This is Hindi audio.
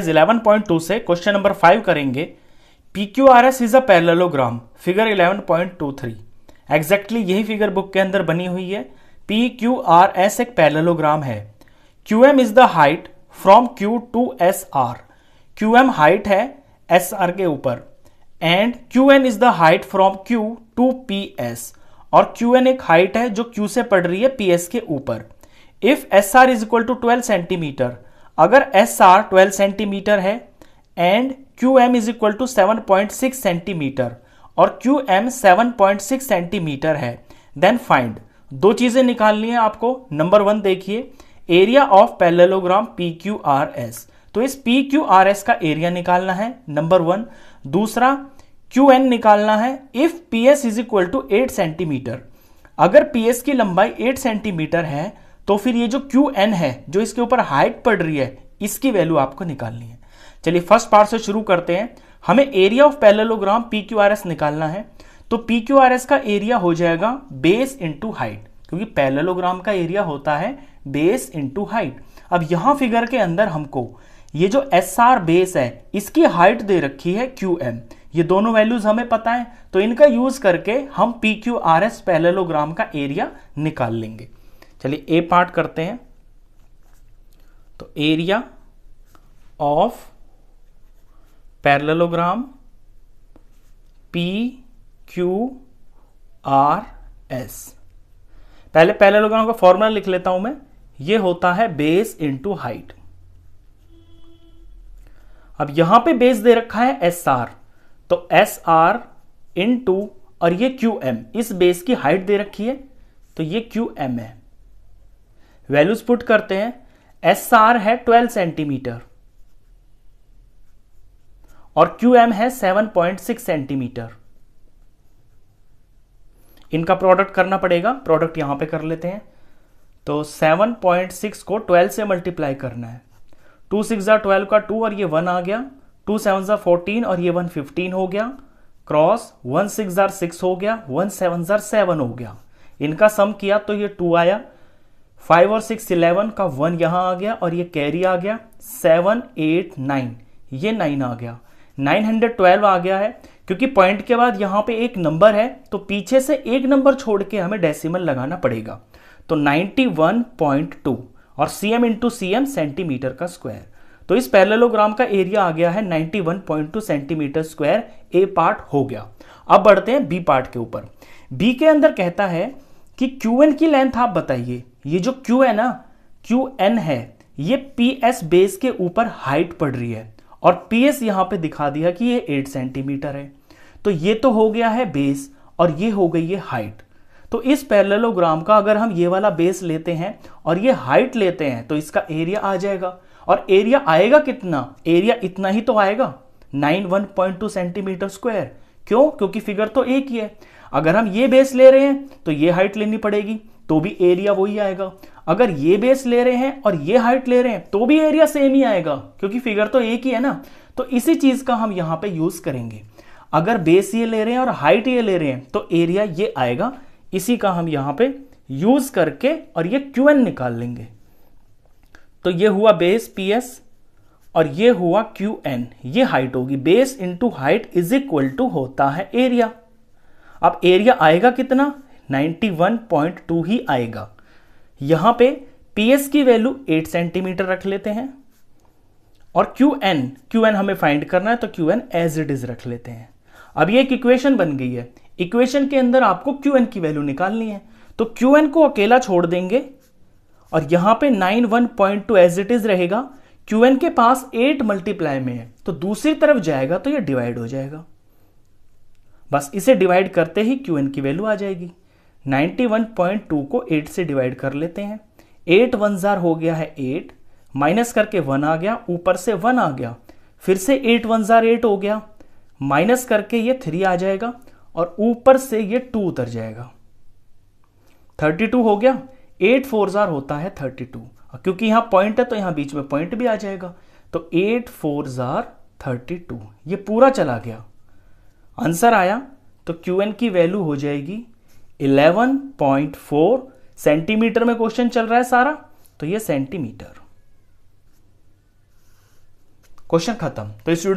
11.2 से क्वेश्चन नंबर 5 करेंगे। PQRS is a parallelogram, figure 11.23। Exactly यही फिगर बुक के अंदर बनी हुई है। PQRS एक पैरेललोग्राम है। QM is the height from Q to SR। QM height है SR के ऊपर and QN is the height from Q to PS, और QN एक हाइट है जो Q से पड़ रही है PS के ऊपर। If SR is equal to 12 centimetre, अगर SR 12 सेंटीमीटर है and QM is equal to 7.6 centimetre और QM 7.6 सेंटीमीटर है, देन फाइंड। दो चीजें निकालनी है आपको। नंबर 1 देखिए, एरिया ऑफ पैरेललोग्राम PQRS। तो इस PQRS का एरिया निकालना है, नंबर 1। दूसरा QN निकालना है। If PS is equal to 8 centimetre, अगर PS की लंबाई 8 सेंटीमीटर है तो फिर ये जो QN है जो इसके ऊपर हाइट पड़ रही है, इसकी वैल्यू आपको निकालनी है। चलिए फर्स्ट पार्ट से शुरू करते हैं। हमें एरिया ऑफ पैरेललोग्राम PQRS निकालना है, तो PQRS का एरिया हो जाएगा बेस इंटू हाइट, क्योंकि पैरेललोग्राम का एरिया होता है बेस इंटू हाइट। अब यहां फिगर के अंदर हमको ये जो SR बेस है इसकी हाइट दे रखी है QM। ये दोनों वैल्यूज हमें पता है, तो इनका यूज करके हम PQRS पैरेललोग्राम का एरिया निकाल लेंगे। चलिए ए पार्ट करते हैं। तो एरिया ऑफ पैरेललोग्राम PQRS। पहले पैरेललोग्राम का फॉर्मूला लिख लेता हूं मैं। ये होता है बेस इंटू हाइट। अब यहां पे बेस दे रखा है SR, तो SR इंटू और ये QM, इस बेस की हाइट दे रखी है तो ये QM है। वैल्यूज पुट करते हैं। SR है 12 सेंटीमीटर और QM है 7.6 सेंटीमीटर। इनका प्रोडक्ट करना पड़ेगा, प्रोडक्ट यहां पे कर लेते हैं। तो 7.6 को 12 से मल्टीप्लाई करना है। 2 6 12 का 2 और ये 1 आ गया। 2 7 14 और ये 1 15 हो गया। क्रॉस 1 6 6 हो गया, 1 7 7 हो गया। इनका सम किया तो ये 2 आया। 5 और 6 11 का 1 यहां आ गया और ये कैरी आ गया। 7 8 9, ये 9 आ गया। 912 आ गया है। क्योंकि पॉइंट के बाद यहां पे एक नंबर है तो पीछे से एक नंबर छोड़ के हमें डेसिमल लगाना पड़ेगा। तो 91.2 और cm इंटू CM सेंटीमीटर का स्क्वायर। तो इस पैरेललोग्राम का एरिया आ गया है 91.2 सेंटीमीटर स्क्वायर। ए पार्ट हो गया। अब बढ़ते हैं बी पार्ट के ऊपर। बी के अंदर कहता है कि QN की लेंथ आप बताइए। ये जो Q है ना, QN है, ये PS बेस के ऊपर हाइट पड़ रही है और PS यहां पे दिखा दिया कि ये 8 सेंटीमीटर है। तो ये तो हो गया है बेस और ये हो गई है हाइट। तो इस पैरेललोग्राम का अगर हम ये वाला बेस लेते हैं और ये हाइट लेते हैं तो इसका एरिया आ जाएगा। और एरिया आएगा कितना? एरिया इतना ही तो आएगा, 91.2 सेंटीमीटर स्क्वायर। क्यों? क्योंकि फिगर तो एक ही है। अगर हम ये बेस ले रहे हैं तो ये हाइट लेनी पड़ेगी, तो भी एरिया वही आएगा। अगर ये बेस ले रहे हैं और ये हाइट ले रहे हैं तो भी एरिया सेम ही आएगा, क्योंकि फिगर तो एक ही है ना। तो इसी चीज का हम यहां पे यूज करेंगे। अगर बेस ये ले रहे हैं और हाइट ये ले रहे हैं तो एरिया ये आएगा। इसी का हम यहां पे यूज करके और ये QN निकाल लेंगे। तो ये हुआ बेस PS और ये हुआ QN, ये हाइट होगी। Base into height is equal to होता है एरिया। अब एरिया आएगा कितना? 91.2 ही आएगा। यहां पे PS की वैल्यू 8 सेंटीमीटर रख लेते हैं और QN हमें फाइंड करना है तो QN एज इट इज रख लेते हैं। अब ये एक इक्वेशन बन गई है। इक्वेशन के अंदर आपको QN की वैल्यू निकालनी है, तो QN को अकेला छोड़ देंगे और यहां पे 91.2 एज इट इज रहेगा। QN के पास 8 मल्टीप्लाई में है तो दूसरी तरफ जाएगा तो ये डिवाइड हो जाएगा। बस इसे डिवाइड करते ही QN की वैल्यू आ जाएगी। 91.2 को 8 से डिवाइड कर लेते हैं। 8 1 जार हो गया है 8, माइनस करके 1 आ गया, ऊपर से 1 आ गया, फिर से 8 1 जार 8 हो गया, माइनस करके ये 3 आ जाएगा और ऊपर से ये 2 उतर जाएगा। 32 हो गया। 8 4 जार होता है 32, क्योंकि यहां पॉइंट है तो यहां बीच में पॉइंट भी आ जाएगा। तो 8 4 जार 32, ये पूरा चला गया। आंसर आया तो QN की वैल्यू हो जाएगी 11.4 सेंटीमीटर में क्वेश्चन चल रहा है सारा, तो ये सेंटीमीटर। क्वेश्चन खत्म। तो इस वीडियो